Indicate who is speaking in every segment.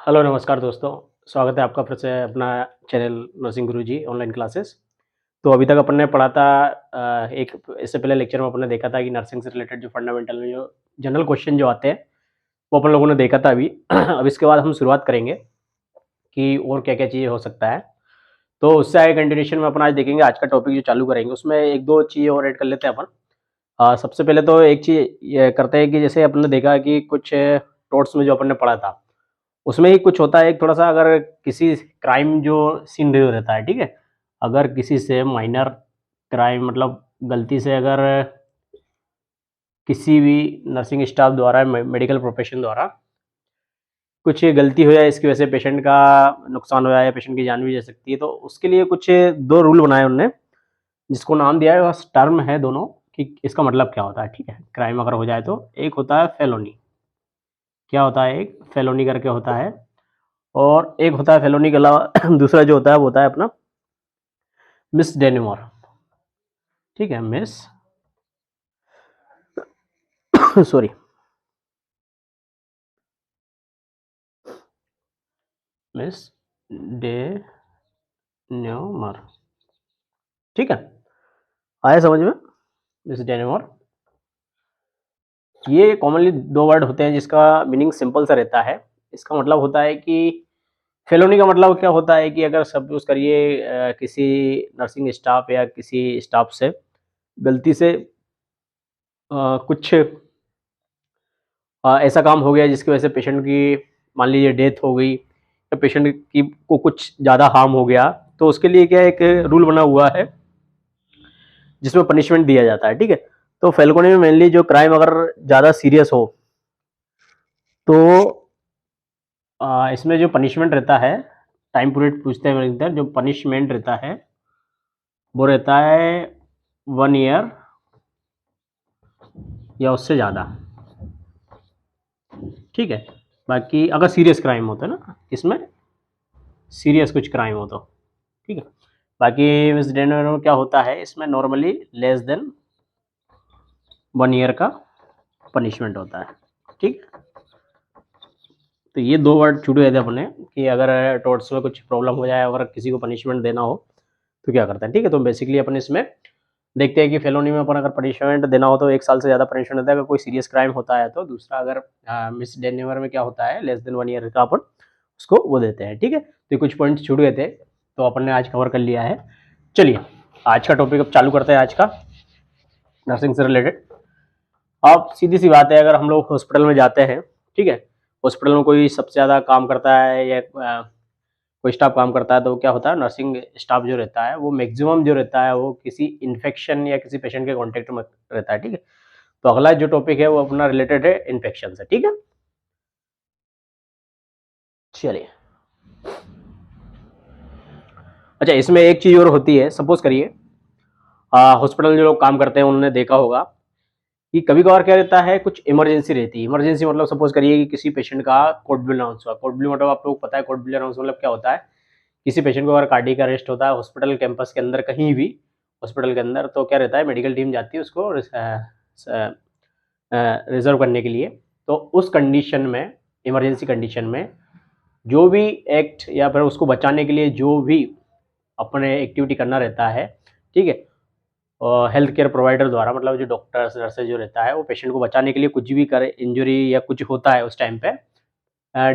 Speaker 1: Hello नमस्कार दोस्तों, स्वागत है आपका फिर से अपना चैनल नर्सिंग गुरुजी ऑनलाइन क्लासेस। तो अभी तक अपन ने पढ़ा था एक इससे पहले लेक्चर में अपन ने देखा था कि नर्सिंग से रिलेटेड जो फंडामेंटल में जो जनरल क्वेश्चन जो आते हैं वो अपन लोगों ने देखा था अभी। अब इसके बाद हम शुरुआत करेंगे कि और क्या-क्या चीज़ें हो सकता है। तो उससे आगे कंटिन्यूएशन में अपन आज देखेंगे, आज का टॉपिक जो चालू करेंगे उसमें 1-2 चीज़ें और ऐड कर लेते हैं अपन। सबसे पहले तो एक चीज़ ये करते हैं कि जैसे अपन ने देखा कि कुछ टॉट्स में जो अपन ने पढ़ा था उसमें ही कुछ होता है एक थोड़ा-सा, अगर किसी क्राइम जो सीन जो रहता है, ठीक है? अगर किसी से माइनर क्राइम मतलब गलती से अगर किसी भी नर्सिंग स्टाफ द्वारा मेडिकल प्रोफेशन द्वारा कुछ गलती हो जाए, इसकी वजह से पेशेंट का नुकसान हो जाए या पेशेंट की जान भी जा सकती है, तो उसके लिए कुछ 2 रूल बनाए उन्होंने, जिसको नाम दिया है, बस टर्म है दोनों कि इसका मतलब क्या होता है, ठीक है? क्राइम अगर हो जाए तो एक होता है फेलोनी। क्या होता है? एक फेलोनी करके होता है और एक होता है फेलोनी के अलावा दूसरा जो होता है वो होता है अपना मिसडेमेनर, ठीक है? सॉरी, मिसडेमेनर, ठीक है? आया समझ में? मिसडेमेनर, ये कॉमनली 2 वर्ड होते हैं जिसका मीनिंग सिंपल सा रहता है। इसका मतलब होता है कि फेलोनी का मतलब क्या होता है कि अगर सपोज़ करिए किसी नर्सिंग स्टाफ या किसी स्टाफ से गलती से कुछ ऐसा काम हो गया जिसकी वजह से पेशेंट की मान लीजिए डेथ हो गई या पेशेंट की को कुछ ज़्यादा हार्म हो गया, तो उसके लिए क्या एक रूल बना हुआ है जिसमें पनिशमेंट दिया जाता है, ठीक है? तो फेल्कोनी में मेनली जो क्राइम अगर ज़्यादा सीरियस हो तो इसमें जो पनिशमेंट रहता है, टाइम पीरियड पूछते हैं मेरे अंदर, जो पनिशमेंट रहता है वो रहता है 1 ईयर या उससे ज़्यादा, ठीक है? बाकी अगर सीरियस क्राइम होता है ना, इसमें सीरियस कुछ क्राइम हो तो, ठीक है? बाकी मिसडेमेनर में क्या होता है, इसमें नॉर्मली लेस देन 1 ईयर का पनिशमेंट होता है, ठीक है? तो ये 2 वर्ड छूट गए थे अपने कि अगर टॉर्ट्स में कुछ प्रॉब्लम हो जाए, अगर किसी को पनिशमेंट देना हो तो क्या करते हैं, ठीक है? तो बेसिकली अपन इसमें देखते हैं कि फेलोनी में अपन अगर पनिशमेंट देना हो तो 1 साल से ज़्यादा पनिशमेंट देता है अगर कोई सीरियस क्राइम होता है तो। दूसरा अगर मिसडेमेनर में क्या होता है, लेस देन 1 ईयर का अपन उसको वो देते हैं, ठीक है? तो कुछ पॉइंट्स छूट गए थे तो अपन ने आज कवर कर लिया है। चलिए आज का टॉपिक अब चालू करते हैं, आज का नर्सिंग से रिलेटेड। अब सीधी सी बात है, अगर हम लोग हॉस्पिटल में जाते हैं, ठीक है? हॉस्पिटल में कोई सबसे ज़्यादा काम करता है या कोई स्टाफ काम करता है तो क्या होता है, नर्सिंग स्टाफ जो रहता है वो मैक्सिमम जो रहता है वो किसी इन्फेक्शन या किसी पेशेंट के कॉन्टेक्ट में रहता है, ठीक है? तो अगला जो टॉपिक है वो अपना रिलेटेड है इन्फेक्शन से, ठीक है? चलिए, अच्छा इसमें एक चीज़ और होती है, सपोज करिए हॉस्पिटल में जो लोग काम करते हैं उन्होंने देखा होगा कि कभी-कभार क्या रहता है, कुछ इमरजेंसी रहती है। इमरजेंसी मतलब सपोज करिए कि किसी पेशेंट का कोर्ट बिल अनाउंस हुआ। कोर्ट बिल मतलब आप लोगों को पता है कोर्ट बिल अनाउंस मतलब क्या होता है? किसी पेशेंट को अगर कार्डियक अरेस्ट होता है हॉस्पिटल कैंपस के अंदर कहीं भी, हॉस्पिटल के अंदर, तो क्या रहता है, मेडिकल टीम जाती है उसको रिज़र्व करने के लिए। तो उस कंडीशन में, इमरजेंसी कंडीशन में जो भी एक्ट या फिर उसको बचाने के लिए जो भी अपने एक्टिविटी करना रहता है, ठीक है? हेल्थ केयर प्रोवाइडर द्वारा, मतलब जो डॉक्टर्स, नर्सेज जो रहता है वो पेशेंट को बचाने के लिए कुछ भी करे, इंजरी या कुछ होता है उस टाइम पे,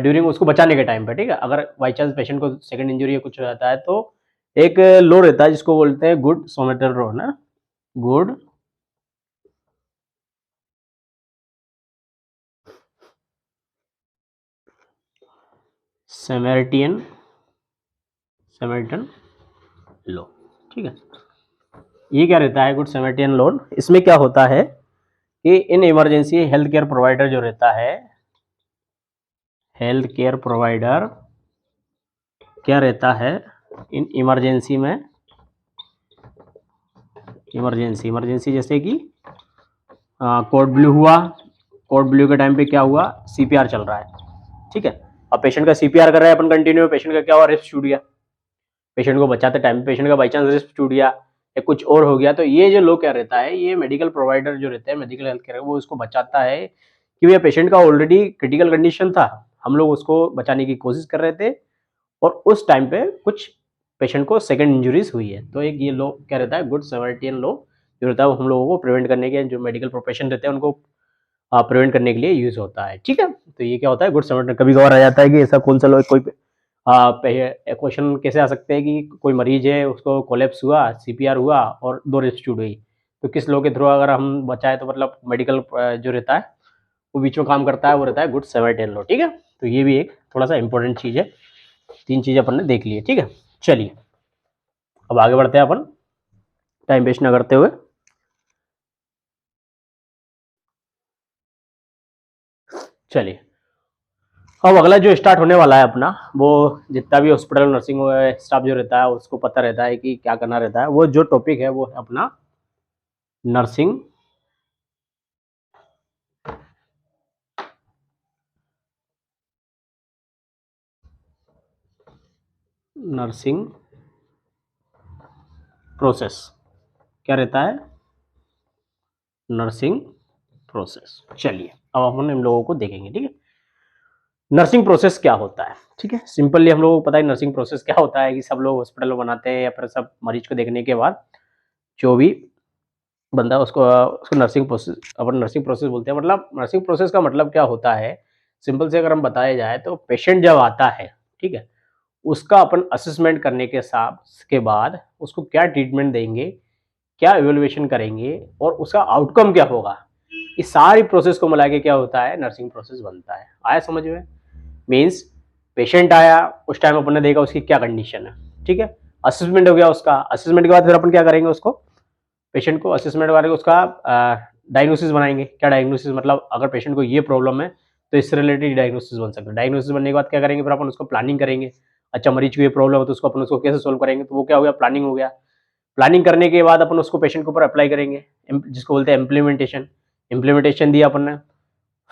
Speaker 1: ड्यूरिंग उसको बचाने के टाइम पे, ठीक है? अगर बाई चांस पेशेंट को सेकंड इंजरी या कुछ हो जाता है तो एक लॉ रहता है जिसको बोलते हैं गुड सोमेटल लॉ ना, गुड सैमरिटियन सैमरिटन लॉ, ठीक है? ये क्या रहता है गुड सैमरिटियन लॉ? इसमें क्या होता है कि in emergency health care provider जो रहता है, हेल्थ केयर प्रोवाइडर क्या रहता है इन इमरजेंसी में, इमरजेंसी जैसे कि कोड ब्लू हुआ, कोड ब्लू के टाइम पे क्या हुआ, सीपीआर चल रहा है, ठीक है? अब पेशेंट का सीपीआर कर रहे हैं अपन कंटिन्यू, पेशेंट का क्या हुआ, रिस्ट टूट गया, पेशेंट को बचाते टाइम पेशेंट का बाई चांस रिस्ट टूट गया या कुछ और हो गया, तो ये जो लोग क्या रहता है, ये मेडिकल प्रोवाइडर जो रहते हैं, मेडिकल हेल्थ केयर, वो उसको बचाता है कि भैया पेशेंट का ऑलरेडी क्रिटिकल कंडीशन था, हम लोग उसको बचाने की कोशिश कर रहे थे और उस टाइम पे कुछ पेशेंट को सेकंड इंजरीज हुई है। तो एक ये लॉ क्या रहता है, गुड समैरिटन लॉ जो रहता है वो हम लोगों को प्रिवेंट करने के, जो मेडिकल प्रोफेशन रहते हैं उनको प्रिवेंट करने के लिए यूज होता है। ठीक है, तो ये क्या होता है, गुड समैरिटन। कभी कभार आ जाता है कि ऐसा कौन सा लॉ, कोई क्वेश्चन कैसे आ सकते हैं कि कोई मरीज है उसको कोलैप्स हुआ, सीपीआर हुआ और 2 रेस्क्यूड हुई, तो किस लॉ के थ्रू अगर हम बचाए तो मतलब मेडिकल जो रहता है वो बीच में काम करता है, वो रहता है गुड समैरिटन लॉ। ठीक है, तो ये भी एक थोड़ा सा इंपॉर्टेंट चीज है। 3 चीजें अपन ने देख ली है। ठीक है, चलिए अब आगे बढ़ते हैं अपन टाइम वेस्ट ना करते हुए। चलिए अब अगला जो स्टार्ट होने वाला है अपना, वो जितना भी हॉस्पिटल नर्सिंग स्टाफ जो रहता है उसको पता रहता है कि क्या करना रहता है। वो जो टॉपिक है वो है अपना नर्सिंग नर्सिंग प्रोसेस। क्या रहता है, नर्सिंग प्रोसेस। चलिए अब अपन इन लोगों को देखेंगे। ठीक है, नर्सिंग प्रोसेस क्या होता है। ठीक है, सिंपली हम लोगों को पता है नर्सिंग प्रोसेस क्या होता है कि सब लोग हॉस्पिटल में बनाते हैं या फिर सब मरीज को देखने के बाद जो भी बंदा उसको नर्सिंग प्रोसेस, अपन नर्सिंग प्रोसेस बोलते हैं। मतलब नर्सिंग प्रोसेस का मतलब क्या होता है, सिंपल से अगर हम बताया जाए तो पेशेंट जब आता है, ठीक है, उसका अपन असेसमेंट करने के बाद उसको क्या ट्रीटमेंट देंगे, क्या इवेल्युएशन करेंगे और उसका आउटकम क्या होगा, इस सारी प्रोसेस को मिला के क्या होता है, नर्सिंग प्रोसेस बनता है। आया समझ में? मीन्स पेशेंट आया, उस टाइम अपन ने देखा उसकी क्या कंडीशन है, ठीक है, असेसमेंट हो गया उसका, असेसमेंट के बाद फिर अपन क्या करेंगे, उसको पेशेंट को असेसमेंट करके उसका डायग्नोसिस बनाएंगे। क्या डायग्नोसिस मतलब, अगर पेशेंट को ये प्रॉब्लम है तो इससे रिलेटेड डायग्नोसिस बन सकता है। डायग्नोसिस बनने के बाद क्या करेंगे, फिर अपन उसको प्लानिंग करेंगे। अच्छा मरीज को ये प्रॉब्लम है तो उसको अपन उसको कैसे सोल्व करेंगे, तो वो क्या हो गया, प्लानिंग हो गया। प्लानिंग करने के बाद अपन उसको पेशेंट के ऊपर अप्लाई करेंगे, जिसको बोलते हैं इम्प्लीमेंटेशन। इम्प्लीमेंटेशन दिया अपन ने,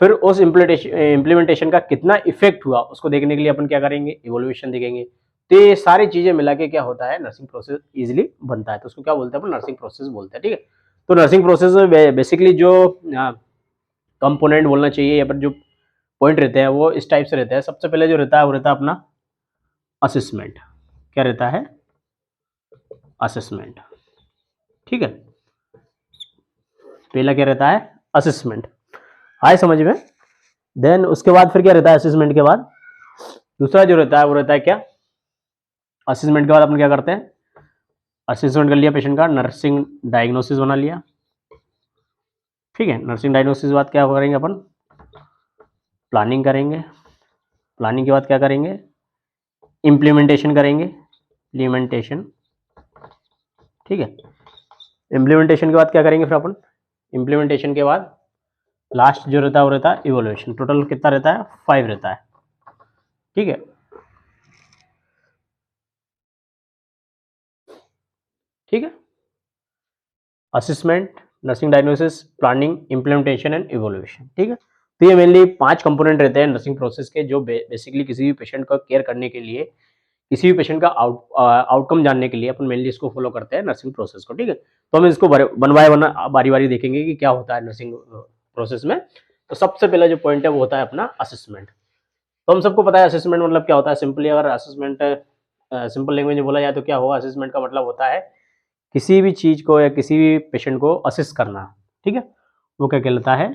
Speaker 1: फिर उस इम्प्लीमेंटेशन का कितना इफेक्ट हुआ उसको देखने के लिए अपन क्या करेंगे, इवोल्यूशन देखेंगे। तो ये सारी चीजें मिला के क्या होता है, नर्सिंग प्रोसेस इजीली बनता है। तो उसको क्या बोलते हैं अपन, नर्सिंग प्रोसेस बोलते हैं। ठीक है, तो नर्सिंग प्रोसेस में बेसिकली जो कंपोनेंट बोलना चाहिए या फिर जो पॉइंट रहते हैं वो इस टाइप से रहते हैं। सबसे पहले जो रहता है वो रहता है अपना असेसमेंट। क्या रहता है, असेसमेंट। ठीक है, पहला क्या रहता है, असेसमेंट। आए समझ में? देन उसके बाद फिर क्या रहता है, असेसमेंट के बाद दूसरा जो रहता है वो रहता है क्या, असेसमेंट के बाद अपन क्या करते हैं, असेसमेंट कर लिया पेशेंट का, नर्सिंग डायग्नोसिस बना लिया। ठीक है, नर्सिंग डायग्नोसिस के बाद क्या करेंगे अपन, प्लानिंग करेंगे। प्लानिंग के बाद क्या करेंगे, इम्प्लीमेंटेशन करेंगे, इम्प्लीमेंटेशन। ठीक है, इम्प्लीमेंटेशन के बाद क्या करेंगे फिर अपन, इम्प्लीमेंटेशन के बाद लास्ट जो रहता है वो रहता है इवोल्यूशन। टोटल कितना रहता है, 5 रहता है। ठीक है, ठीक है, assessment, nursing diagnosis, planning, implementation and evolution. ठीक है, तो ये मेनली 5 कंपोनेंट रहते हैं नर्सिंग प्रोसेस के, जो बेसिकली किसी भी पेशेंट का केयर करने के लिए, किसी भी पेशेंट का आउटकम जानने के लिए अपन मेनली इसको फॉलो करते हैं, नर्सिंग प्रोसेस को। ठीक है, तो हम इसको वन बाय वन बारी बारी देखेंगे कि क्या होता है नर्सिंग प्रोसेस में। तो सबसे पहला जो पॉइंट है वो होता है अपना असेसमेंट। तो हम सबको पता है असेसमेंट मतलब क्या होता है। सिंपली अगर असेसमेंट सिंपल लैंग्वेज में बोला जाए तो क्या होगा, असेसमेंट का मतलब होता है किसी भी चीज को या किसी भी पेशेंट को असेस करना। ठीक है, वो क्या कहलाता है,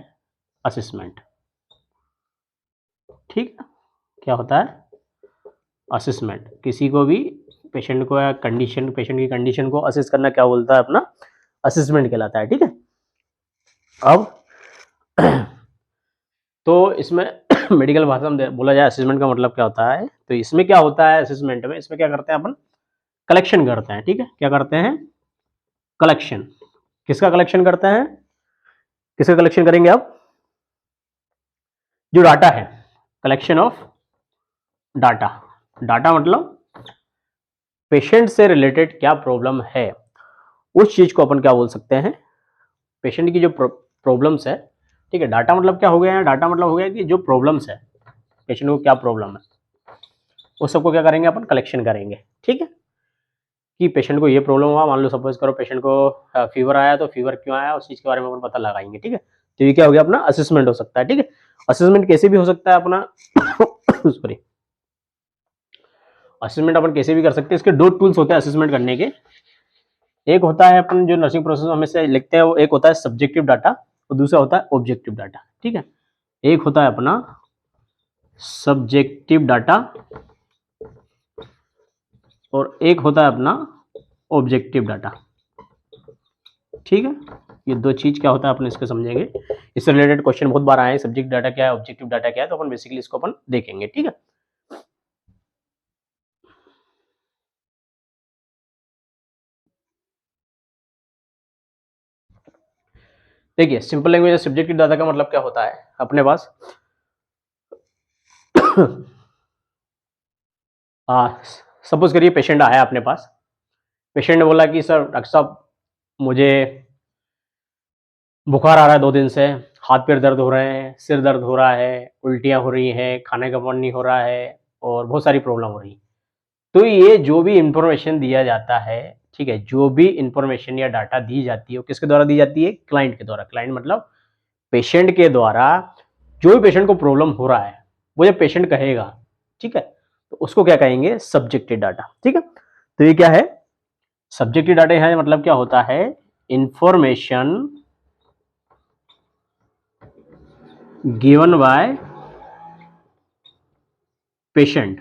Speaker 1: असेसमेंट। ठीक है, क्या होता है, असेसमेंट। किसी को भी पेशेंट को या कंडीशन, पेशेंट की कंडीशन को असेस करना क्या बोलता है, अपना असेसमेंट कहलाता है। ठीक है, अब तो इसमें मेडिकल भाषा में बोला जाए असेसमेंट का मतलब क्या होता है, तो इसमें क्या होता है, असेसमेंट में इसमें क्या करते हैं अपन, कलेक्शन करते हैं। ठीक है, क्या करते हैं, कलेक्शन। किसका कलेक्शन करते हैं, किसका कलेक्शन करेंगे अब, जो डाटा है, कलेक्शन ऑफ डाटा। डाटा मतलब पेशेंट से रिलेटेड क्या प्रॉब्लम है, उस चीज को अपन क्या बोल सकते हैं, पेशेंट की जो प्रॉब्लम्स है। ठीक है, डाटा मतलब क्या हो गया है, डाटा मतलब हो गया कि जो प्रॉब्लम्स है, पेशेंट को क्या प्रॉब्लम है, उस सबको क्या करेंगे अपन, कलेक्शन करेंगे। ठीक है, कि पेशेंट को ये प्रॉब्लम हुआ, मान लो सपोज करो पेशेंट को फीवर आया, तो फीवर क्यों आया उस चीज के बारे में अपन पता लगाएंगे। ठीक है, तो ये क्या हो गया, अपना असेसमेंट हो सकता है। ठीक है, असेसमेंट कैसे भी हो सकता है अपना सॉरी, असेसमेंट अपन कैसे भी कर सकते हैं। इसके दो टूल्स होते हैं असेसमेंट करने के। एक होता है अपन जो नर्सिंग प्रोसेस में हमेशा लिखते हैं, वो एक होता है सब्जेक्टिव डाटा और दूसरा होता है ऑब्जेक्टिव डाटा। ठीक है, एक होता है अपना सब्जेक्टिव डाटा और एक होता है अपना ऑब्जेक्टिव डाटा। ठीक है, ये दो चीज क्या होता है अपन इसको समझेंगे। इससे रिलेटेड क्वेश्चन बहुत बार आए हैं, सब्जेक्ट डाटा क्या है, ऑब्जेक्टिव डाटा क्या है, तो अपन बेसिकली इसको अपन देखेंगे। ठीक है, देखिए सिंपल लैंग्वेज में सब्जेक्टिव डाटा का मतलब क्या होता है। अपने पास सपोज करिए पेशेंट आया अपने पास, पेशेंट ने बोला कि सर डॉक्टर साहब मुझे बुखार आ रहा है 2 दिन से, हाथ पैर दर्द हो रहे हैं, सिर दर्द हो रहा है, उल्टियाँ हो रही हैं, खाने का मन नहीं हो रहा है और बहुत सारी प्रॉब्लम हो रही है। तो ये जो भी इंफॉर्मेशन दिया जाता है, ठीक है, जो भी इंफॉर्मेशन या डाटा दी जाती है वो किसके द्वारा दी जाती है, क्लाइंट के द्वारा। क्लाइंट मतलब पेशेंट के द्वारा। जो भी पेशेंट को प्रॉब्लम हो रहा है वो जब पेशेंट कहेगा, ठीक है, तो उसको क्या कहेंगे, सब्जेक्टिव डाटा। ठीक है, तो ये क्या है, सब्जेक्टिव डाटा है मतलब क्या होता है, इंफॉर्मेशन गिवन बाय पेशेंट।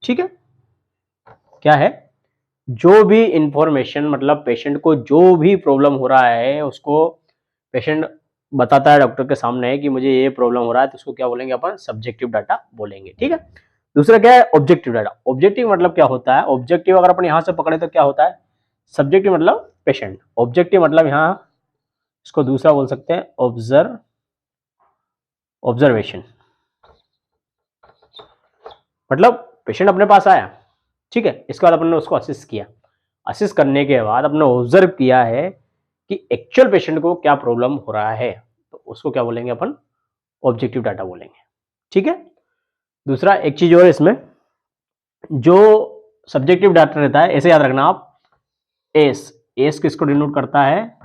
Speaker 1: ठीक है, क्या है, जो भी इंफॉर्मेशन मतलब पेशेंट को जो भी प्रॉब्लम हो रहा है उसको पेशेंट बताता है डॉक्टर के सामने कि मुझे ये प्रॉब्लम हो रहा है, तो उसको क्या बोलेंगे अपन, सब्जेक्टिव डाटा बोलेंगे। ठीक है, दूसरा क्या है, ऑब्जेक्टिव डाटा। ऑब्जेक्टिव मतलब क्या होता है, ऑब्जेक्टिव अगर अपन यहां से पकड़े तो क्या होता है, सब्जेक्टिव मतलब पेशेंट, ऑब्जेक्टिव मतलब यहां इसको दूसरा बोल सकते हैं ऑब्जर्वेशन। मतलब पेशेंट अपने पास आया, ठीक है, इसके बाद अपन ने उसको असिस्ट किया, असिस्ट करने के बाद अपने ऑब्जर्व किया है कि एक्चुअल पेशेंट को क्या प्रॉब्लम हो रहा है, तो उसको क्या बोलेंगे अपन, ऑब्जेक्टिव डाटा बोलेंगे। ठीक है, दूसरा एक चीज और इसमें, जो सब्जेक्टिव डाटा रहता है, ऐसे याद रखना आप, एस एस किसको डिनोट करता है,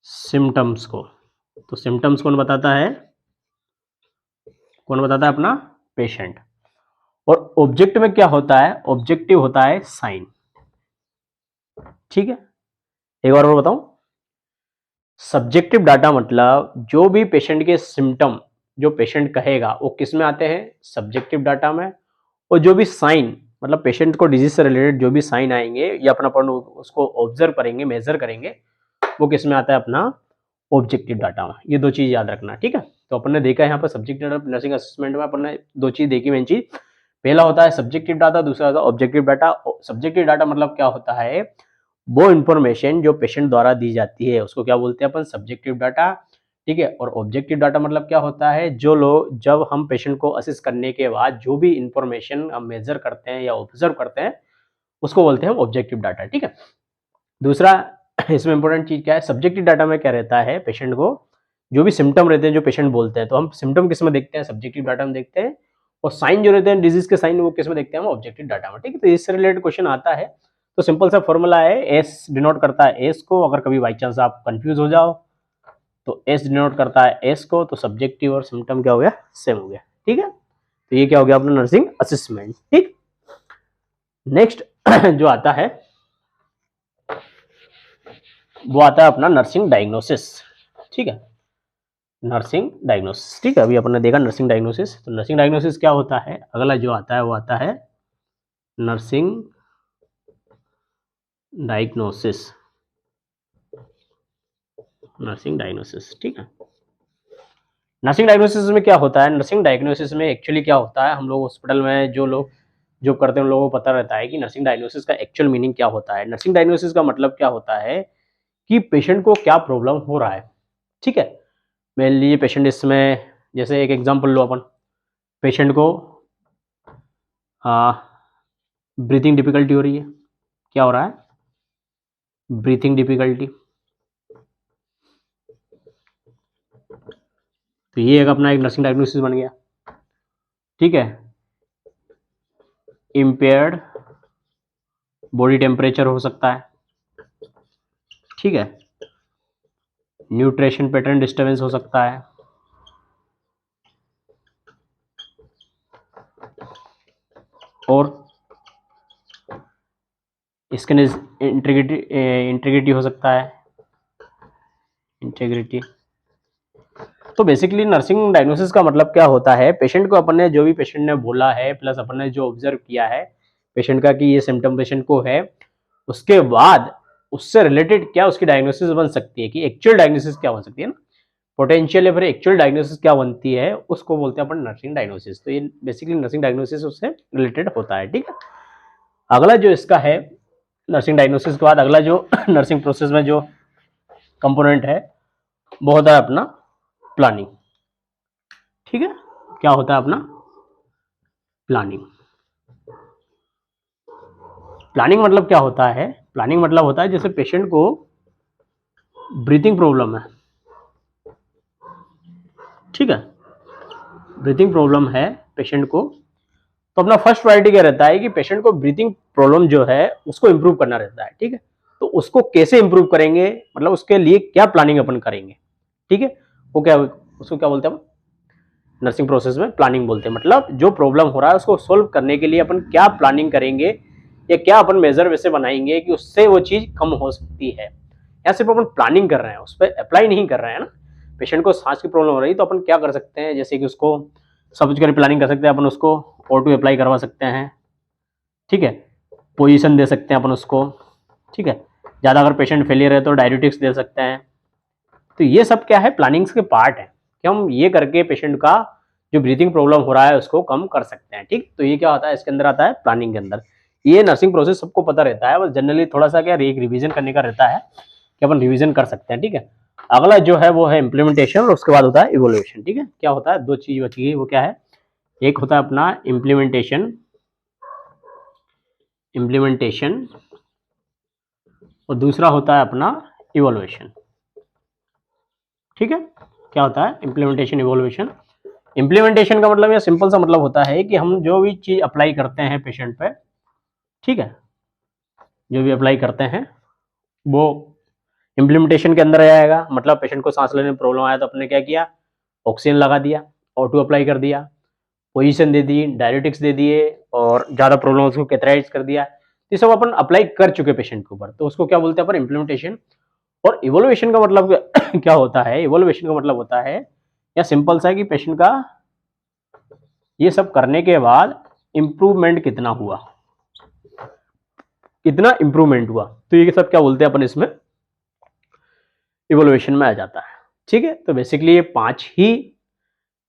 Speaker 1: सिम्टम्स को। तो सिम्टम्स कौन बताता है, कौन बताता है, अपना पेशेंट। और ऑब्जेक्ट में क्या होता है, ऑब्जेक्टिव होता है साइन। ठीक है, एक बार और बताऊं, सब्जेक्टिव डाटा मतलब जो भी पेशेंट के सिम्टम जो पेशेंट कहेगा वो किस में आते हैं, सब्जेक्टिव डाटा में। और जो भी साइन मतलब पेशेंट को डिजीज से रिलेटेड जो भी साइन आएंगे या अपना अपन उसको ऑब्जर्व करेंगे, मेजर करेंगे, वो किस में आता है, अपना ऑब्जेक्टिव डाटा में। ये दो चीज याद रखना। ठीक है, तो अपन ने देखा यहाँ पर सब्जेक्टिव डाटा नर्सिंग असेसमेंट में अपन ने दो चीज देखी, मेन चीज पहला होता है सब्जेक्टिव डाटा, दूसरा होता है ऑब्जेक्टिव डाटा। सब्जेक्टिव डाटा मतलब क्या होता है, वो इंफॉर्मेशन जो पेशेंट द्वारा दी जाती है उसको क्या बोलते हैं अपन, सब्जेक्टिव डाटा। ठीक है, और ऑब्जेक्टिव डाटा मतलब क्या होता है, जो लोग जब हम पेशेंट को असिस्ट करने के बाद जो भी इंफॉर्मेशन हम मेजर करते हैं या ऑब्जर्व करते हैं उसको बोलते हैं ऑब्जेक्टिव डाटा। ठीक है, दूसरा इसमें इंपॉर्टेंट चीज क्या है, सब्जेक्टिव डाटा में क्या रहता है, पेशेंट को जो भी सिम्टम रहते हैं जो पेशेंट बोलते हैं, तो हम सिम्टम किस में देखते हैं, सब्जेक्टिव डाटा में देखते हैं। और साइन जो रहते हैं डिजीज के साइन, वो किस में देखते हैं, हम ऑब्जेक्टिव डाटा में। ठीक है, तो इससे रिलेटेड क्वेश्चन आता है, तो सिंपल सा फॉर्मूला है, एस डिनोट करता है एस को। अगर कभी बाई चांस आप कंफ्यूज हो जाओ तो एस डिनोट करता है एस को, तो सब्जेक्टिव और सिम्टम क्या हो गया, सेम हो गया। ठीक है, तो ये क्या हो गया अपना नर्सिंग असेसमेंट। ठीक, नेक्स्ट जो आता है वो आता है अपना नर्सिंग डायग्नोसिस। ठीक है, नर्सिंग डायग्नोसिस। ठीक है, अभी अपन ने देखा नर्सिंग डायग्नोसिस। तो नर्सिंग डायग्नोसिस क्या होता है, अगला जो आता है वो आता है नर्सिंग डायग्नोसिस। नर्सिंग डायग्नोसिस, ठीक है, नर्सिंग डायग्नोसिस में क्या होता है, नर्सिंग डायग्नोसिस में एक्चुअली क्या होता है, हम लोग हॉस्पिटल में जो लोग जो करते हैं उन लोगों को पता रहता है कि नर्सिंग डायग्नोसिस का एक्चुअल मीनिंग क्या होता है। नर्सिंग डायग्नोसिस का मतलब क्या होता है कि पेशेंट को क्या प्रॉब्लम हो रहा है। ठीक है, मान लीजिए पेशेंट इसमें, जैसे एक एग्जांपल लो अपन, पेशेंट को ब्रीथिंग डिफिकल्टी हो रही है। क्या हो रहा है, ब्रीथिंग डिफिकल्टी। तो ये एक अपना एक नर्सिंग डायग्नोसिस बन गया। ठीक है, इम्पेयर्ड बॉडी टेम्परेचर हो सकता है। ठीक है, न्यूट्रिशन पैटर्न डिस्टर्बेंस हो सकता है। और स्किन इज इंटीग्रिटी हो सकता है, इंटीग्रिटी। तो बेसिकली नर्सिंग डायग्नोसिस का मतलब क्या होता है, पेशेंट को अपन ने जो भी पेशेंट ने बोला है प्लस अपन ने जो ऑब्जर्व किया है पेशेंट का कि ये सिम्टम पेशेंट को है, उसके बाद उससे रिलेटेड क्या उसकी डायग्नोसिस बन सकती है कि एक्चुअल डायग्नोसिस क्या बन सकती है ना, पोटेंशियल या फिर एक्चुअल डायग्नोसिस क्या बनती है, उसको बोलते हैं अपन नर्सिंग डायग्नोसिस। तो ये बेसिकली नर्सिंग डायग्नोसिस उससे रिलेटेड होता है, ठीक है। अगला जो इसका है नर्सिंग डायग्नोसिस के बाद अगला जो नर्सिंग प्रोसेस में जो कंपोनेंट है वो होता है अपना प्लानिंग, ठीक है। क्या होता है अपना प्लानिंग। प्लानिंग मतलब क्या होता है, प्लानिंग मतलब होता है जैसे पेशेंट को ब्रीथिंग प्रॉब्लम है, ठीक है, ब्रीथिंग प्रॉब्लम है पेशेंट को, तो अपना फर्स्ट प्रायोरिटी क्या रहता है कि पेशेंट को ब्रीथिंग प्रॉब्लम जो है उसको इंप्रूव करना रहता है, ठीक है। तो उसको कैसे इंप्रूव करेंगे, मतलब उसके लिए क्या प्लानिंग अपन करेंगे, ठीक है, वो क्या, उसको क्या बोलते हैं नर्सिंग प्रोसेस में प्लानिंग बोलते हैं। मतलब जो प्रॉब्लम हो रहा है उसको सोल्व करने के लिए अपन क्या प्लानिंग करेंगे या क्या अपन मेजर वैसे बनाएंगे कि उससे वो चीज कम हो सकती है। या सिर्फ अपन प्लानिंग कर रहे हैं, उस पर अप्लाई नहीं कर रहे हैं ना। पेशेंट को सांस की प्रॉब्लम हो रही है तो अपन क्या कर सकते हैं, जैसे कि उसको सब कुछ कर प्लानिंग कर सकते हैं अपन, उसको O2 अप्लाई करवा सकते हैं, ठीक है, पोजीशन दे सकते हैं अपन उसको, ठीक है, ज़्यादा अगर पेशेंट फेलियर है तो डायरेटिक्स दे सकते हैं। तो ये सब क्या है, प्लानिंग्स के पार्ट है कि हम ये करके पेशेंट का जो ब्रीथिंग प्रॉब्लम हो रहा है उसको कम कर सकते हैं, ठीक। तो ये क्या होता है, इसके अंदर आता है प्लानिंग के अंदर। ये नर्सिंग प्रोसेस सबको पता रहता है, बस जनरली थोड़ा सा क्या एक रिवीजन करने का रहता है कि अपन रिवीजन कर सकते हैं, ठीक है। अगला जो है वो है इम्प्लीमेंटेशन और उसके बाद होता है इवोल्यूशन, ठीक है। क्या होता है, दो चीज बची गई, वो क्या है, एक होता है अपना इम्प्लीमेंटेशन, इम्प्लीमेंटेशन और दूसरा होता है अपना इवोल्यूशन, ठीक है। क्या होता है इम्प्लीमेंटेशन इवोल्यूशन। इम्प्लीमेंटेशन का मतलब या सिंपल सा मतलब होता है कि हम जो भी चीज अप्लाई करते हैं पेशेंट पे, ठीक है, जो भी अप्लाई करते हैं वो इम्प्लीमेंटेशन के अंदर आ जाएगा। मतलब पेशेंट को सांस लेने में प्रॉब्लम आया तो अपने क्या किया, ऑक्सीजन लगा दिया, O2 अप्लाई कर दिया, पोजीशन दे दी, डायरेटिक्स दे दिए, और ज़्यादा प्रॉब्लम उसको कैथराइज कर दिया। ये सब अपन अप्लाई कर चुके पेशेंट के ऊपर, तो उसको क्या बोलते हैं अपन इम्प्लीमेंटेशन। और इवोल्यूशन का मतलब क्या होता है, इवोल्यूशन का मतलब होता है या सिंपल सा है कि पेशेंट का ये सब करने के बाद इंप्रूवमेंट कितना हुआ, कितना इंप्रूवमेंट हुआ, तो ये सब क्या बोलते हैं अपन इसमें इवोल्यूशन में आ जाता है, ठीक है। तो बेसिकली ये 5 ही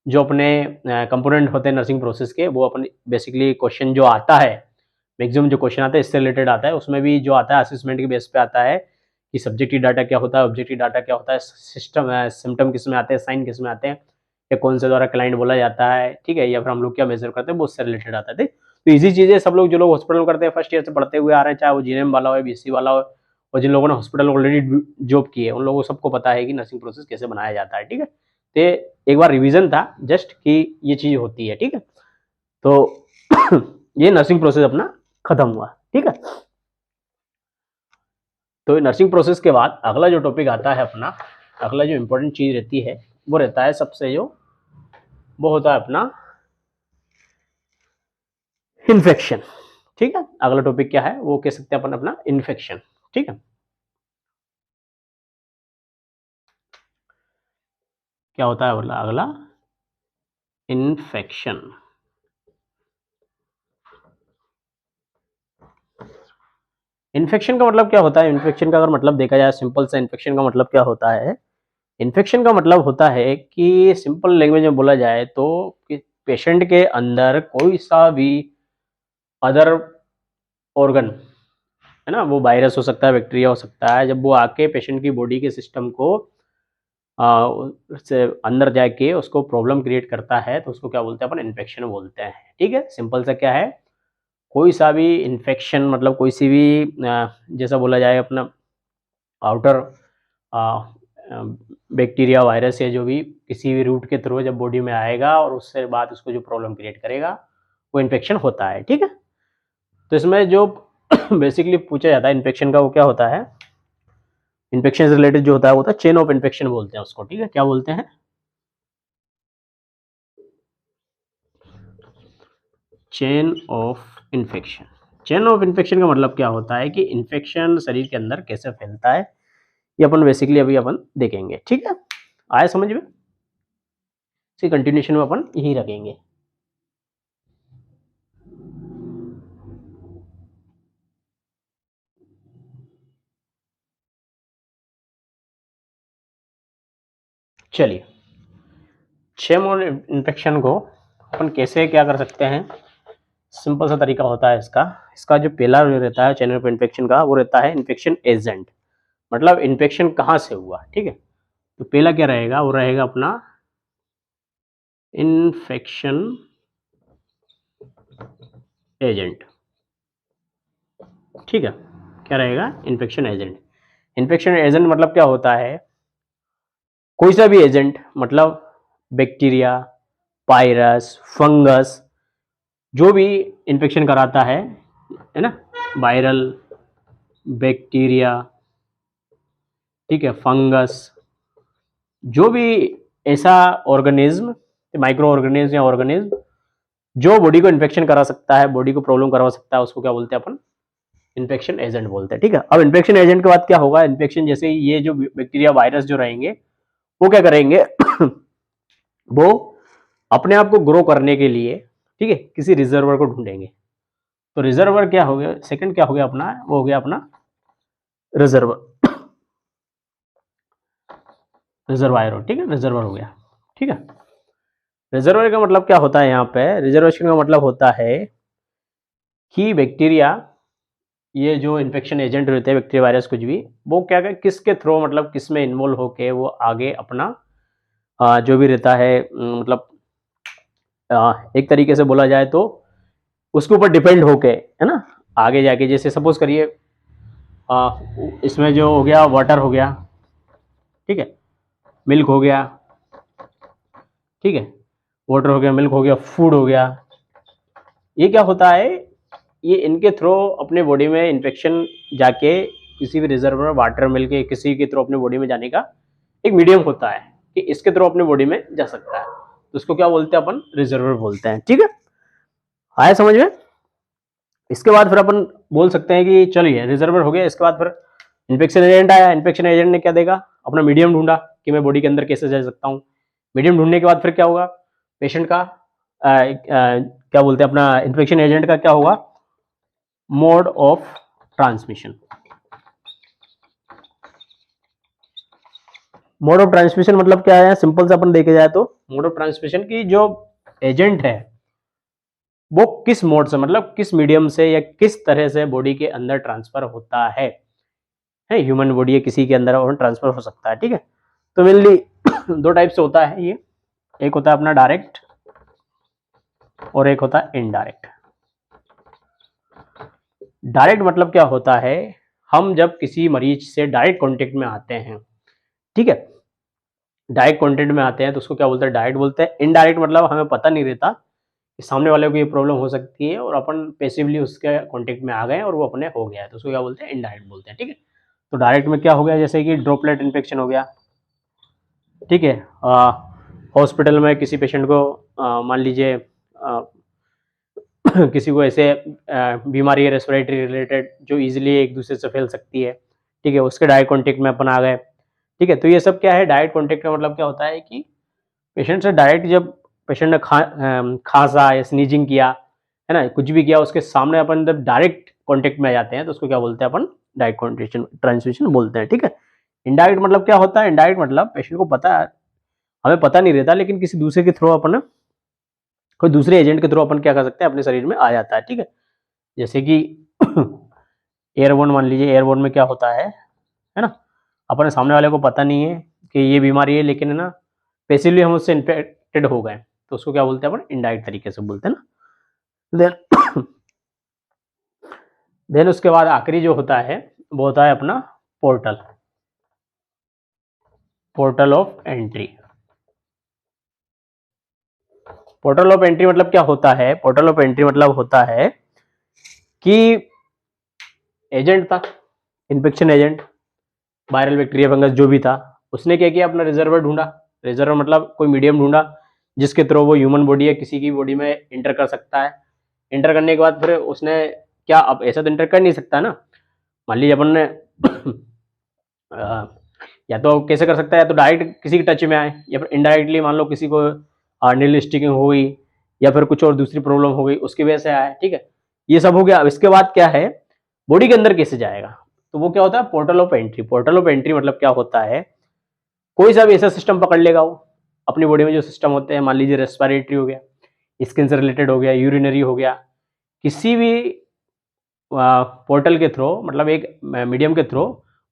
Speaker 1: जो अपने कंपोनेंट होते हैं नर्सिंग प्रोसेस के, वो अपन बेसिकली क्वेश्चन जो आता है, मैक्सिमम जो क्वेश्चन आता है इससे रिलेटेड आता है, उसमें भी जो आता है असेसमेंट के बेस पे आता है कि सब्जेक्टिव डाटा क्या होता है, ऑब्जेक्टिव डाटा क्या होता है, सिस्टम सिम्टम किस में आते हैं, साइन किस में आते हैं, या कौन से द्वारा क्लाइंट बोला जाता है, ठीक है, या फिर हम लोग क्या मेजर करते हैं, वो उससे रिलेटेड आता है। तो इजी चीज़ें सब लोग जो लोग हॉस्पिटल में करते हैं फर्स्ट ईयर से पढ़ते हुए आ रहे हैं, चाहे वो जीएनएम वाला हो, बीएससी वाला हो, और जिन लोगों ने हॉस्पिटल ऑलरेडी जॉब की है उन लोगों को सबको पता है कि नर्सिंग प्रोसेस कैसे बनाया जाता है, ठीक है। तो एक बार रिवीजन था जस्ट कि ये चीज होती है, ठीक है। तो ये नर्सिंग प्रोसेस अपना खत्म हुआ, ठीक है। तो नर्सिंग प्रोसेस के बाद अगला जो टॉपिक आता है अपना, अगला जो इंपॉर्टेंट चीज रहती है वो रहता है सबसे जो, वो होता है अपना इन्फेक्शन, ठीक है। अगला टॉपिक क्या है, वो कह सकते हैं अपन अपना इन्फेक्शन, ठीक है। क्या होता है बोला अगला, इन्फेक्शन। इन्फेक्शन का मतलब क्या होता है, इन्फेक्शन का अगर मतलब देखा जाए सिंपल सा, इन्फेक्शन का मतलब क्या होता है, इन्फेक्शन का मतलब होता है कि सिंपल लैंग्वेज में बोला जाए तो कि पेशेंट के अंदर कोई सा भी अदर ऑर्गन है ना, वो वायरस हो सकता है, बैक्टीरिया हो सकता है, जब वो आके पेशेंट की बॉडी के सिस्टम को से अंदर जाके उसको प्रॉब्लम क्रिएट करता है तो उसको क्या बोलते हैं अपन, इन्फेक्शन बोलते हैं, ठीक है। सिंपल सा क्या है, कोई सा भी इन्फेक्शन मतलब कोई सी भी जैसा बोला जाए अपना आउटर बैक्टीरिया वायरस या जो भी किसी भी रूट के थ्रू जब बॉडी में आएगा और उससे बाद उसको जो प्रॉब्लम क्रिएट करेगा वो इन्फेक्शन होता है, ठीक है। तो इसमें जो बेसिकली पूछा जाता है इन्फेक्शन का, वो क्या होता है, इन्फेक्शन से रिलेटेड जो होता है वो होता है चेन ऑफ इन्फेक्शन बोलते हैं उसको, ठीक है। क्या बोलते हैं, chain of infection. Chain of infection का मतलब क्या होता है कि इन्फेक्शन शरीर के अंदर कैसे फैलता है, ये अपन बेसिकली अभी अपन देखेंगे। ठीक है, आया समझ में? इसी कंटिन्यूशन में अपन यही रखेंगे। चलिए, चेन ऑफ इन्फेक्शन को अपन कैसे क्या कर सकते हैं, सिंपल सा तरीका होता है इसका। इसका जो पहला रहता है चेन ऑफ इन्फेक्शन का, वो रहता है इन्फेक्शन एजेंट, मतलब इन्फेक्शन कहाँ से हुआ। ठीक है, तो पहला क्या रहेगा, वो रहेगा अपना इन्फेक्शन एजेंट। ठीक है, क्या रहेगा, इन्फेक्शन एजेंट। इन्फेक्शन एजेंट मतलब क्या होता है, कोई सा भी एजेंट, मतलब बैक्टीरिया, वायरस, फंगस, जो भी इन्फेक्शन कराता है ना, वायरल, बैक्टीरिया, ठीक है, फंगस, जो भी ऐसा ऑर्गेनिज्म, माइक्रो ऑर्गेनिज्म या ऑर्गेनिज्म जो बॉडी को इन्फेक्शन करा सकता है, बॉडी को प्रॉब्लम करवा सकता है, उसको क्या बोलते हैं अपन, इन्फेक्शन एजेंट बोलते हैं। ठीक है, अब इन्फेक्शन एजेंट के बाद क्या होगा, इन्फेक्शन जैसे ये जो बैक्टीरिया वायरस जो रहेंगे वो क्या करेंगे वो अपने आप को ग्रो करने के लिए, ठीक है, किसी रिजर्वर को ढूंढेंगे। तो रिजर्वर क्या हो गया, सेकंड क्या हो गया अपना, वो हो गया अपना रिजर्वर, रिजर्वायर। ठीक है, रिजर्वर हो गया। ठीक है, रिजर्वर का मतलब क्या होता है, यहाँ पे रिजर्वेशन का मतलब होता है कि बैक्टीरिया, ये जो इन्फेक्शन एजेंट रहते हैं, बैक्टीरिया वायरस कुछ भी, वो क्या क्या किसके थ्रू, मतलब किस में इन्वॉल्व होके वो आगे अपना जो भी रहता है, मतलब एक तरीके से बोला जाए तो उसके ऊपर डिपेंड होके, है ना, आगे जाके, जैसे सपोज करिए इसमें जो हो गया वाटर हो गया, ठीक है, मिल्क हो गया, ठीक है, वाटर हो गया, मिल्क हो गया, फूड हो गया, ये क्या होता है, ये इनके थ्रू अपने बॉडी में इन्फेक्शन जाके किसी भी रिजर्वर वाटर मिल्क के किसी के थ्रू अपने बॉडी में जाने का एक मीडियम होता है कि इसके थ्रू अपने बॉडी में जा सकता है, तो उसको क्या बोलते हैं अपन, रिजर्वर बोलते हैं। ठीक है, आया समझ में? इसके बाद फिर अपन बोल सकते हैं कि चलिए रिजर्वर हो गया, इसके बाद फिर इन्फेक्शन एजेंट आया। इन्फेक्शन एजेंट ने क्या देगा, अपना मीडियम ढूंढा कि मैं बॉडी के अंदर कैसे जा सकता हूँ। मीडियम ढूंढने के बाद फिर क्या होगा, पेशेंट का क्या बोलते हैं, अपना इन्फेक्शन एजेंट का क्या होगा, mode of transmission. Mode of transmission मतलब क्या है, सिंपल से अपन देखे जाए तो मोड ऑफ ट्रांसमिशन की जो एजेंट है वो किस मोड से, मतलब किस मीडियम से या किस तरह से बॉडी के अंदर ट्रांसफर होता है ह्यूमन बॉडी है किसी के अंदर और ट्रांसफर हो सकता है। ठीक है, तो मेनली दो टाइप से होता है ये, एक होता है अपना डायरेक्ट और एक होता है इनडायरेक्ट। डायरेक्ट मतलब क्या होता है, हम जब किसी मरीज से डायरेक्ट कांटेक्ट में आते हैं, ठीक है, डायरेक्ट कांटेक्ट में आते हैं तो उसको क्या बोलते हैं, डायरेक्ट बोलते हैं। इनडायरेक्ट मतलब हमें पता नहीं रहता कि सामने वाले को ये प्रॉब्लम हो सकती है और अपन पैसिवली उसके कांटेक्ट में आ गए और वो अपने हो गया है, तो उसको क्या बोलते हैं, इनडायरेक्ट बोलते हैं। ठीक है, तो डायरेक्ट में क्या हो गया, जैसे कि ड्रॉपलेट इन्फेक्शन हो गया, ठीक है, हॉस्पिटल में किसी पेशेंट को मान लीजिए किसी को ऐसे बीमारी है रेस्पिरेटरी रिलेटेड जो इजीली एक दूसरे से फैल सकती है, ठीक है, उसके डायरेक्ट कॉन्टेक्ट में अपन आ गए। ठीक है, तो ये सब क्या है, डायरेक्ट कॉन्टेक्ट का मतलब क्या होता है कि पेशेंट से डायरेक्ट, जब पेशेंट ने खांसा या स्नीजिंग किया, है ना, कुछ भी किया, उसके सामने अपन जब डायरेक्ट कॉन्टेक्ट में आ जाते हैं तो उसको क्या बोलते हैं अपन, डायरेक्ट कॉन्टेक्शन ट्रांसमिशन बोलते हैं। ठीक है, इनडायरेक्ट मतलब क्या होता है, इनडायरेक्ट मतलब पेशेंट को पता है, हमें पता नहीं रहता, लेकिन किसी दूसरे के थ्रू अपन, कोई दूसरे एजेंट के थ्रू अपन क्या कर सकते हैं, अपने शरीर में आ जाता है। ठीक है, जैसे कि एयरबोर्न, मान लीजिए एयरबोर्न में क्या होता है ना, अपने सामने वाले को पता नहीं है कि ये बीमारी है, लेकिन है ना पैसिवली हम उससे इन्फेक्टेड हो गए, तो उसको क्या बोलते हैं अपन, इनडायरेक्ट तरीके से बोलते हैं ना। देन उसके बाद आखिरी जो होता है वो होता है अपना portal, portal of entry. Portal of entry मतलब क्या होता है, पोर्टल ऑफ एंट्री मतलब होता है कि एजेंट था, infection agent, viral bacteria fungus जो भी था, उसने क्या किया, अपना रिजर्वर ढूंढा। रिजर्वर मतलब कोई मीडियम ढूंढा जिसके थ्रू वो ह्यूमन बॉडी या किसी की बॉडी में इंटर कर सकता है, इंटर करने के बाद फिर उसने क्या, अब ऐसा तो इंटर कर नहीं सकता ना, मान लीजिए अपन ने या तो कैसे कर सकता है, या तो डायरेक्ट किसी के टच में आए, या फिर इनडायरेक्टली मान लो किसी को नील स्टिकिंग हो गई, या फिर कुछ और दूसरी प्रॉब्लम हो गई उसकी वजह से आया, ठीक है, ये सब हो गया। अब इसके बाद क्या है, बॉडी के अंदर कैसे जाएगा, तो वो क्या होता है portal of entry. Portal of entry मतलब क्या होता है, कोई सा भी ऐसा सिस्टम पकड़ लेगा वो, अपनी बॉडी में जो सिस्टम होते हैं, मान लीजिए रेस्पिरेटरी हो गया, स्किन से रिलेटेड हो गया, यूरिनरी हो गया, किसी भी पोर्टल के थ्रू, मतलब एक मीडियम के थ्रू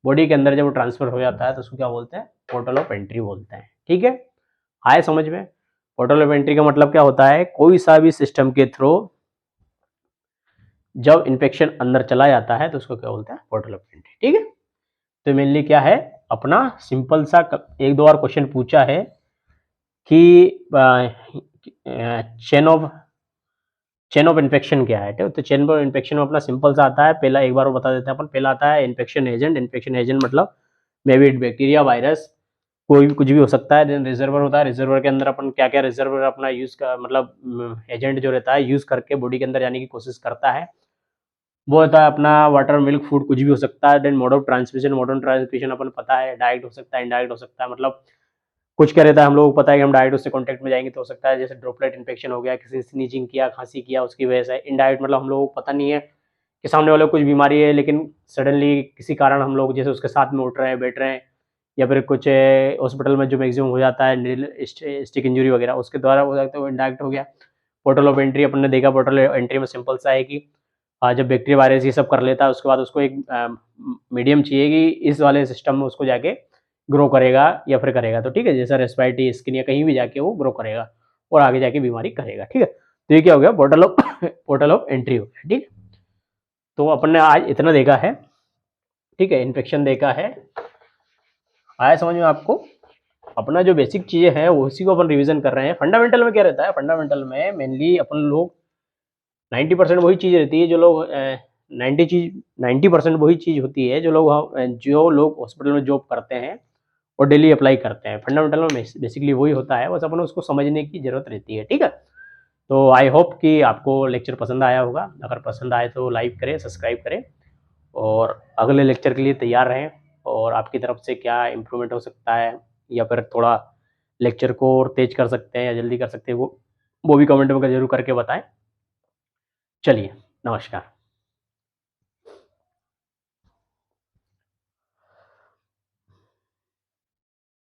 Speaker 1: बॉडी के अंदर जब वो ट्रांसफर हो जाता है तो उसको क्या बोलते हैं, पोर्टल ऑफ एंट्री बोलते हैं। ठीक है, आए समझ में। पोर्टल ऑफ एंट्री का मतलब क्या होता है, कोई सा भी सिस्टम के थ्रू जब इन्फेक्शन अंदर चला जाता है तो उसको क्या बोलते हैं, पोर्टल ऑफ एंट्री। ठीक है, तो मेनली क्या है अपना सिंपल सा एक दो और क्वेश्चन पूछा है कि चेन ऑफ इन्फेक्शन क्या है, तो चेन ऑफ इन्फेक्शन में अपना सिंपल सा आता है, पहला एक बार बता देते हैं अपन। पहला आता है इन्फेक्शन एजेंट। इन्फेक्शन एजेंट मतलब मे बी बैक्टीरिया, वायरस, कोई भी कुछ भी हो सकता है। देन रिजर्वर होता है, रिजर्वर के अंदर अपन क्या क्या रिजर्वर अपना यूज का मतलब एजेंट जो रहता है यूज करके बॉडी के अंदर जाने की कोशिश करता है, वो होता है अपना वाटर, मिल्क, फूड, कुछ भी हो सकता है। Then mode of transmission, mode of transmission अपन पता है डायरेक्ट हो सकता है, इनडायरेक्ट हो सकता है, मतलब कुछ क्या रहता है हम लोगों को पता है कि हम डायरेक्ट उससे कॉन्टैक्ट में जाएंगे तो हो सकता है जैसे ड्रॉपलेट इन्फेक्शन हो गया, किसी ने स्नीजिंग किया, खांसी किया, उसकी वजह से। इनडायरेक्ट मतलब हम लोगों को पता नहीं है कि सामने वाले को कुछ बीमारी है, लेकिन सडनली किसी कारण हम लोग जैसे उसके साथ में उठ रहे हैं, बैठ रहे हैं, या फिर कुछ हॉस्पिटल में जो मैक्सिमम हो जाता है स्टिक इंजरी वगैरह, उसके द्वारा हो जाता है, वो इनडायरेक्ट हो गया। पोर्टल ऑफ एंट्री अपन ने देखा, पोर्टल एंट्री में सिंपल सा है कि जब बैक्टीरिया वायरस ये सब कर लेता है उसके बाद उसको एक मीडियम चाहिए कि इस वाले सिस्टम में उसको जाके ग्रो करेगा या फिर करेगा, तो ठीक है, जैसा रेस्पिरेटरी, स्किन या कहीं भी जाके वो ग्रो करेगा और आगे जाके बीमारी करेगा। ठीक है, तो ये क्या हो गया, पोर्टल ऑफ एंट्री हो गया। ठीक, तो अपन ने आज इतना देखा है, ठीक है, इन्फेक्शन देखा है, आया समझ में आपको। अपना जो बेसिक चीजें हैं उसी को अपन रिवीजन कर रहे हैं। फंडामेंटल में क्या रहता है, फंडामेंटल में मेनली अपन लोग 90% वही चीज रहती है जो लोग 90% वही चीज होती है जो लोग हॉस्पिटल में जॉब करते हैं और डेली अप्लाई करते हैं। फंडामेंटल में बेसिकली वही होता है, बस अपन उसको समझने की जरूरत रहती है। ठीक है, तो आई होप कि आपको लेक्चर पसंद आया होगा। अगर पसंद आए तो लाइक करें, सब्सक्राइब करें, और अगले लेक्चर के लिए तैयार रहें। और आपकी तरफ से क्या इम्प्रूवमेंट हो सकता है, या फिर थोड़ा लेक्चर को और तेज कर सकते हैं या जल्दी कर सकते हैं, वो भी कमेंट में जरूर करके बताएं। चलिए, नमस्कार।